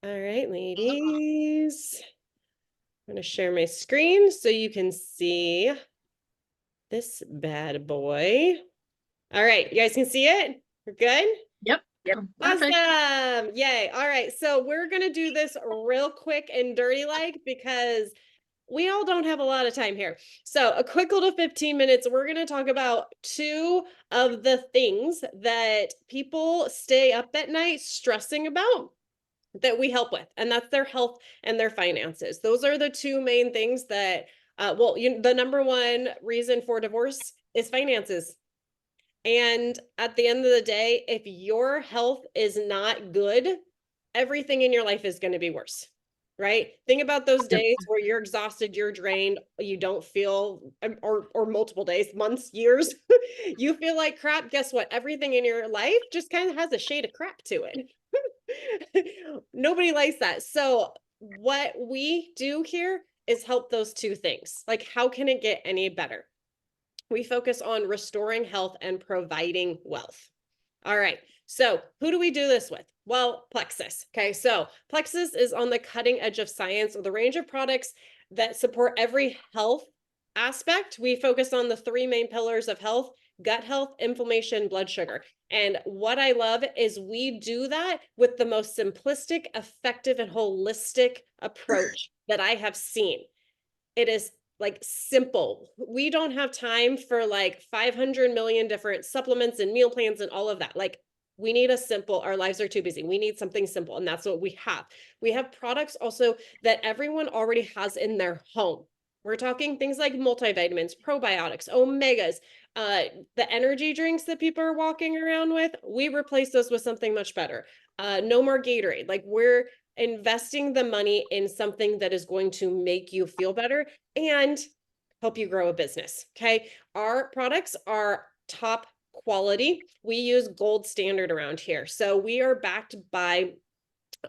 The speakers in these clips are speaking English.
All right, ladies. I'm going to share my screen so you can see this bad boy. All right, you guys can see it? We're good? Yep. Yep. Perfect. Awesome. Yay. All right, so we're going to do this real quick and dirty like because we all don't have a lot of time here. So a quick little 15 minutes, we're going to talk about two of the things that people stay up at night stressing about that we help with, and that's their health and their finances. Those are the two main things that, the number one reason for divorce is finances. And at the end of the day, if your health is not good, everything in your life is going to be worse. Right? Think about those Yep. days where you're exhausted, you're drained, you don't feel, or multiple days, months, years, you feel like crap. Guess what? Everything in your life just kind of has a shade of crap to it. Nobody likes that. So what we do here is help those two things. Like, how can it get any better? We focus on restoring health and providing wealth. All right. So who do we do this with? Well, Plexus. Okay. So Plexus is on the cutting edge of science with a range of products that support every health aspect. We focus on the three main pillars of health: gut health, inflammation, blood sugar. And what I love is we do that with the most simplistic, effective, and holistic approach that I have seen. It is like simple. We don't have time for like 500 million different supplements and meal plans and all of that. Like, we need a simple, our lives are too busy. We need something simple. And that's what we have. We have products also that everyone already has in their home. We're talking things like multivitamins, probiotics, omegas, the energy drinks that people are walking around with. We replace those with something much better. No more Gatorade. Like, we're investing the money in something that is going to make you feel better and help you grow a business. Okay. Our products are top quality. We use gold standard around here. So we are backed by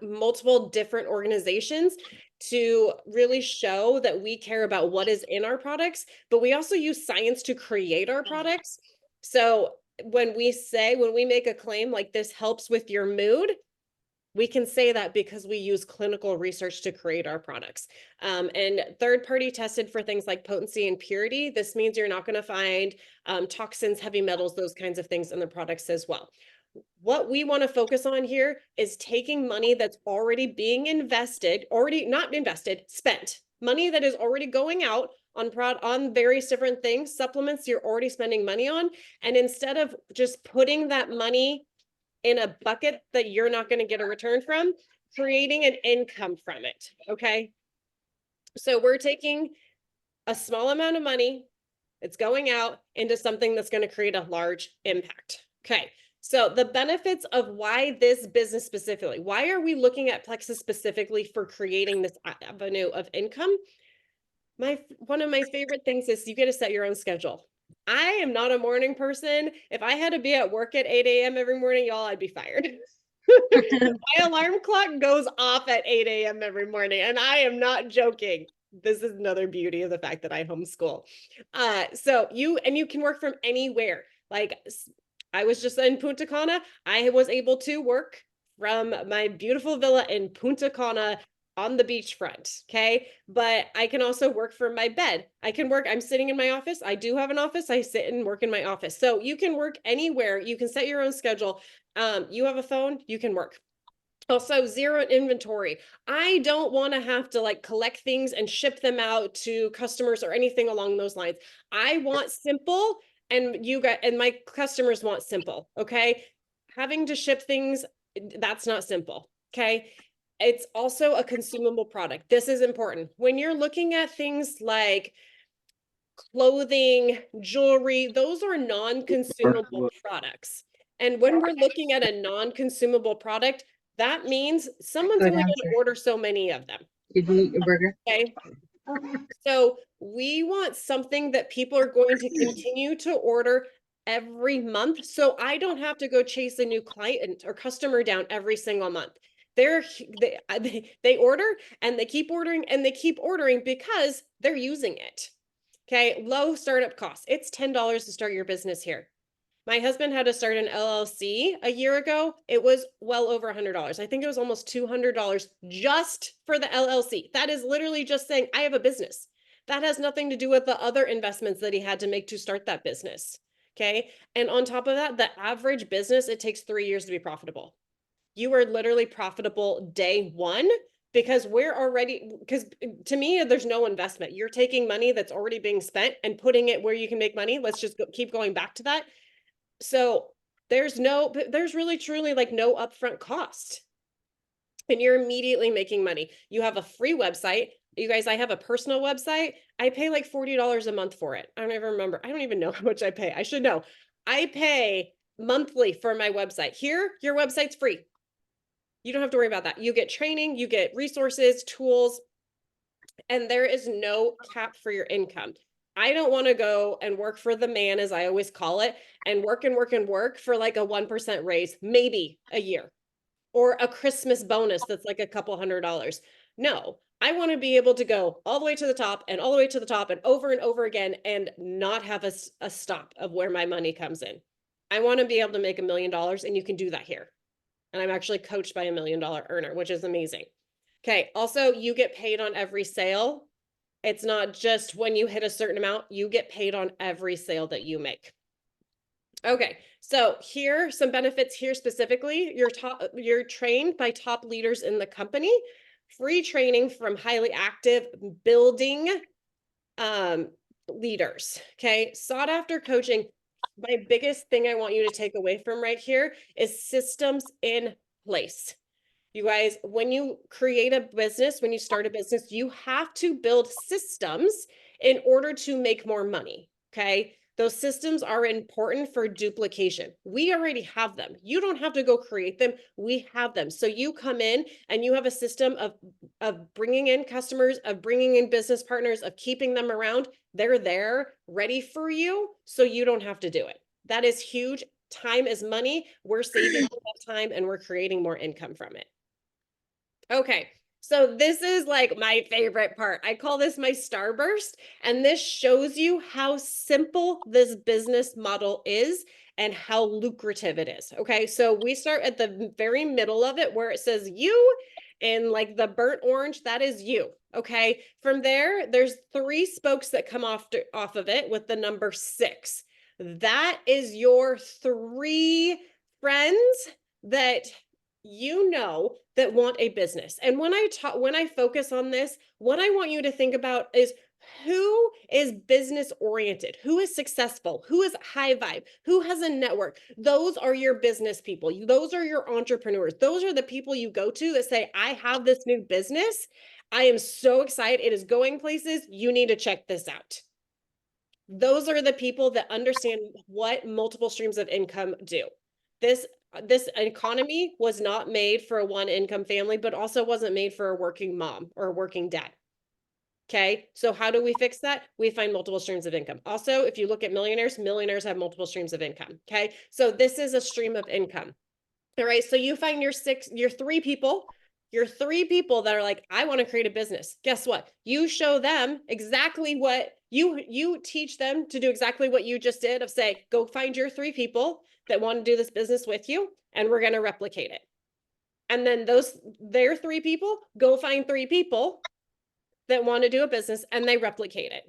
multiple different organizations to really show that we care about what is in our products, but we also use science to create our products. So when we make a claim like this helps with your mood, we can say that because we use clinical research to create our products, and third-party tested for things like potency and purity. This means you're not going to find toxins, heavy metals, those kinds of things in the products as well. What we want to focus on here is taking money that's already being invested, already not invested, spent money that is already going out on various different things, supplements you're already spending money on, and instead of just putting that money in a bucket that you're not going to get a return from, creating an income from it. Okay. So we're taking a small amount of money, it's going out into something that's going to create a large impact. Okay. So the benefits of why this business specifically, why are we looking at Plexus specifically for creating this avenue of income? One of my favorite things is you get to set your own schedule. I am not a morning person. If I had to be at work at 8 a.m. every morning, y'all, I'd be fired. My alarm clock goes off at 8 a.m. every morning, and I am not joking. This is another beauty of the fact that I homeschool. So you can work from anywhere. Like, I was just in Punta Cana. I was able to work from my beautiful villa in Punta Cana on the beachfront. Okay. But I can also work from my bed. I'm sitting in my office. I do have an office. I sit and work in my office. So you can work anywhere. You can set your own schedule. You have a phone, you can work. Also, zero inventory. I don't want to have to like collect things and ship them out to customers or anything along those lines. I want simple, and my customers want simple. Okay. Having to ship things, that's not simple. Okay. It's also a consumable product. This is important. When you're looking at things like clothing, jewelry, those are non-consumable products. And when we're looking at a non-consumable product, that means someone's Good only going to answer. order so many of them. Did you eat your burger? Okay. So we want something that people are going to continue to order every month. So I don't have to go chase a new client or customer down every single month. They order and they keep ordering and they keep ordering because they're using it. Okay. Low startup costs. It's $10 to start your business here. My husband had to start an LLC a year ago. It was well over $100. I think it was almost $200 just for the LLC. That is literally just saying, I have a business. That has nothing to do with the other investments that he had to make to start that business. Okay. And on top of that, the average business, it takes 3 years to be profitable. You are literally profitable day one because to me, there's no investment. You're taking money that's already being spent and putting it where you can make money. Let's just keep going back to that. So there's really truly like no upfront cost. And you're immediately making money. You have a free website. You guys, I have a personal website. I pay like $40 a month for it. I don't even remember. I don't even know how much I pay. I should know. I pay monthly for my website. Here, your website's free. You don't have to worry about that. You get training, you get resources, tools, and there is no cap for your income. I don't want to go and work for the man, as I always call it, and work and work and work for like a 1% raise, maybe a year, or a Christmas bonus that's like a couple $100. No, I want to be able to go all the way to the top and all the way to the top and over again and not have a stop of where my money comes in. I want to be able to make $1 million, and you can do that here. And I'm actually coached by $1 million earner, which is amazing. Okay. Also, you get paid on every sale. It's not just when you hit a certain amount, you get paid on every sale that you make. Okay. So here, some benefits here specifically, you're trained by top leaders in the company, free training from highly active building leaders. Okay. Sought after coaching. My biggest thing I want you to take away from right here is systems in place. You guys, when you create a business, when you start a business, you have to build systems in order to make more money. Okay. Those systems are important for duplication. We already have them. You don't have to go create them. We have them. So you come in and you have a system of bringing in customers, of bringing in business partners, of keeping them around. They're there ready for you. So you don't have to do it. That is huge. Time is money. We're saving that time and we're creating more income from it. Okay, so this is like my favorite part. I call this my starburst, and this shows you how simple this business model is and how lucrative it is. Okay, so we start at the very middle of it where it says you in like the burnt orange, that is you. Okay, from there, there's 3 spokes that come off of it with the number 6. That is your 3 friends that you know that want a business. And when I focus on this, what I want you to think about is who is business oriented, who is successful, who is high vibe, who has a network. Those are your business people. Those are your entrepreneurs. Those are the people you go to that say, I have this new business. I am so excited. It is going places. You need to check this out. Those are the people that understand what multiple streams of income do. This economy was not made for a 1 income family, but also wasn't made for a working mom or a working dad. Okay. So how do we fix that? We find multiple streams of income. Also, if you look at millionaires have multiple streams of income. Okay. So this is a stream of income. All right. So you find your 3 people that are like, I want to create a business. Guess what? You show them exactly what you teach them to do exactly what you just did of say, go find your 3 people that want to do this business with you, and we're going to replicate it. And then their 3 people go find 3 people that want to do a business and they replicate it.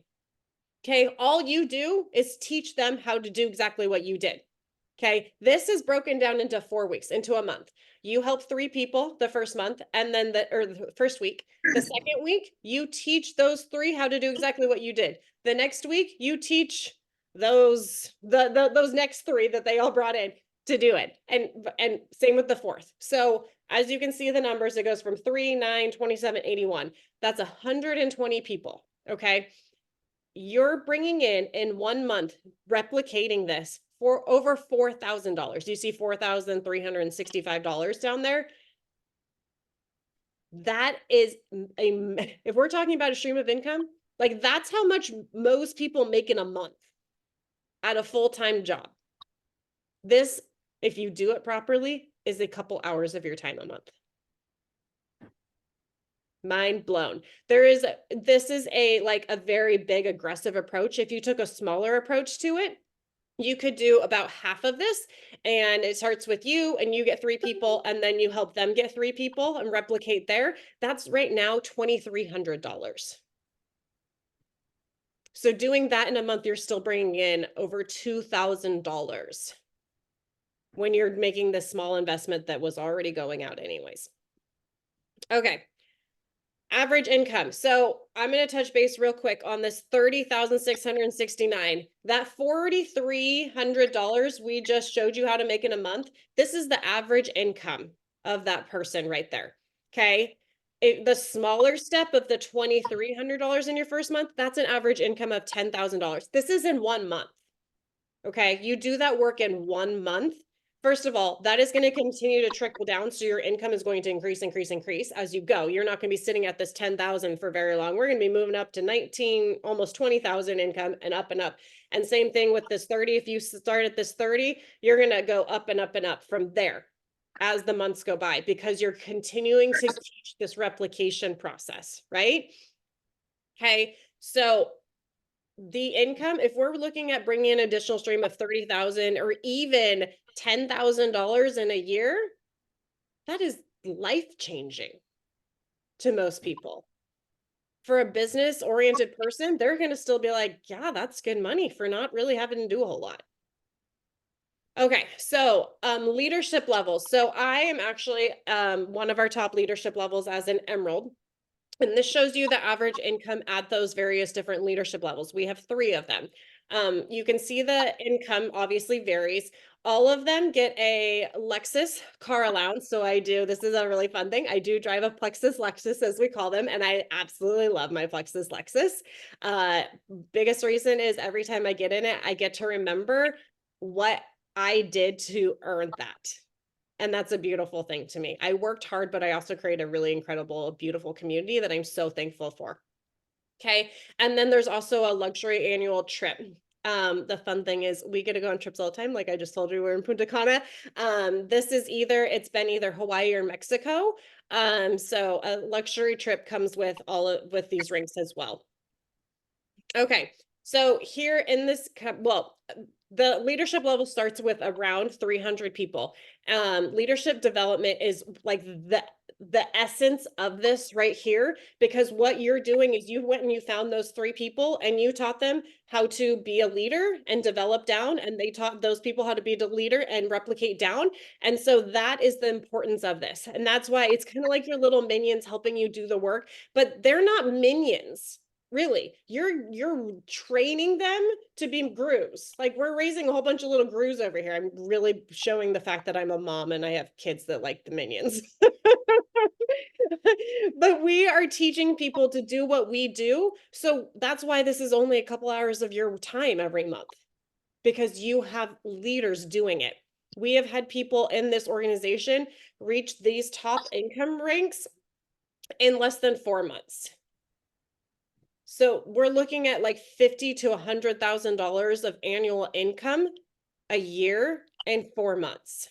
Okay. All you do is teach them how to do exactly what you did. Okay. This is broken down into 4 weeks, into a month. You help 3 people the first month, and then the first week. The second week, you teach those 3 how to do exactly what you did. The next week, you teach those next 3 that they all brought in to do it. And same with the 4th. So as you can see the numbers, it goes from 3, 9, 27, 81. That's 120 people. Okay. You're bringing in 1 month, replicating this for over $4,000. You see $4,365 down there. That is if we're talking about a stream of income, like that's how much most people make in a month at a full-time job. This, if you do it properly, is a couple hours of your time a month. Mind blown. This is a very big aggressive approach. If you took a smaller approach to it, You could do about half of this, and it starts with you and you get 3 people, and then you help them get 3 people and replicate there. That's right now $2,300. So doing that in a month, you're still bringing in over $2,000 when you're making this small investment that was already going out anyways. Okay. Average income. So I'm going to touch base real quick on this 30,669. That $4,300 we just showed you how to make in a month. This is the average income of that person right there. Okay. The smaller step of the $2,300 in your first month, that's an average income of $10,000. This is in 1 month. Okay. You do that work in 1 month. First of all, that is going to continue to trickle down. So your income is going to increase as you go. You're not going to be sitting at this 10,000 for very long. We're going to be moving up to 19, almost 20,000 income and up and up. And same thing with this 30. If you start at this 30, you're going to go up and up and up from there as the months go by, because you're continuing to teach this replication process, right? Okay. So the income, if we're looking at bringing an additional stream of 30,000 or even $10,000 in a year, that is life-changing to most people. For a business-oriented person, they're going to still be like, yeah, that's good money for not really having to do a whole lot. Okay, so leadership levels. So I am actually one of our top leadership levels as an Emerald. And this shows you the average income at those various different leadership levels. We have 3 of them. You can see the income obviously varies. All of them get a Lexus car allowance. So this is a really fun thing. I do drive a Plexus Lexus, as we call them, and I absolutely love my Plexus Lexus. Biggest reason is every time I get in it, I get to remember what I did to earn that. And that's a beautiful thing to me. I worked hard, but I also created a really incredible, beautiful community that I'm so thankful for. Okay. And then there's also a luxury annual trip. The fun thing is we get to go on trips all the time. Like I just told you, we're in Punta Cana. It's been either Hawaii or Mexico. So a luxury trip comes with with these ranks as well. Okay. So here in this, the leadership level starts with around 300 people. Leadership development is like the essence of this right here, because what you're doing is you went and you found those 3 people and you taught them how to be a leader and develop down, and they taught those people how to be the leader and replicate down. And so that is the importance of this. And that's why it's kind of like your little minions helping you do the work, but they're not minions. Really, you're training them to be grooves. Like we're raising a whole bunch of little grooves over here. I'm really showing the fact that I'm a mom and I have kids that like the minions. But we are teaching people to do what we do. So that's why this is only a couple hours of your time every month, because you have leaders doing it. We have had people in this organization reach these top income ranks in less than 4 months. So we're looking at like $50,000 to $100,000 of annual income a year in 4 months,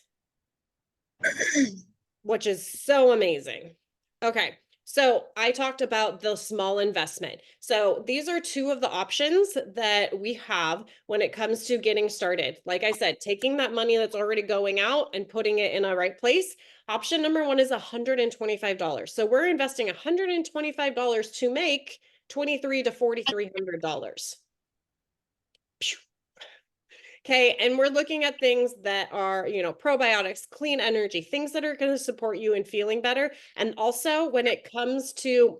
which is so amazing. Okay, so I talked about the small investment. So these are 2 of the options that we have when it comes to getting started. Like I said, taking that money that's already going out and putting it in a right place. Option number 1 is $125. So we're investing $125 to make $2,300 to $4,300. Okay, and we're looking at things that are, probiotics, clean energy, things that are going to support you in feeling better. And also, when it comes to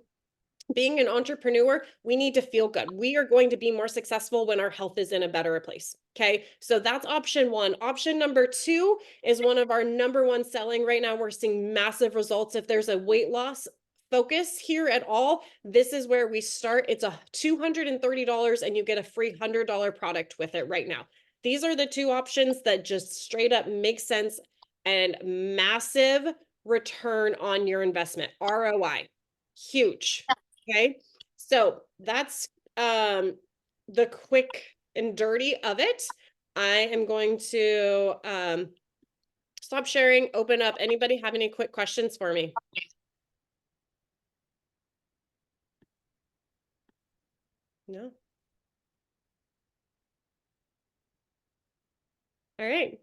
being an entrepreneur, we need to feel good. We are going to be more successful when our health is in a better place. Okay, so that's option 1. Option number 2 is one of our number 1 selling right now. We're seeing massive results. If there's a weight loss focus here at all, this is where we start. It's a $230 and you get a free $100 product with it right now. These are the 2 options that just straight up make sense and massive return on your investment. ROI, huge. Okay, so that's the quick and dirty of it. I am going to stop sharing, open up. Anybody have any quick questions for me? No? All right.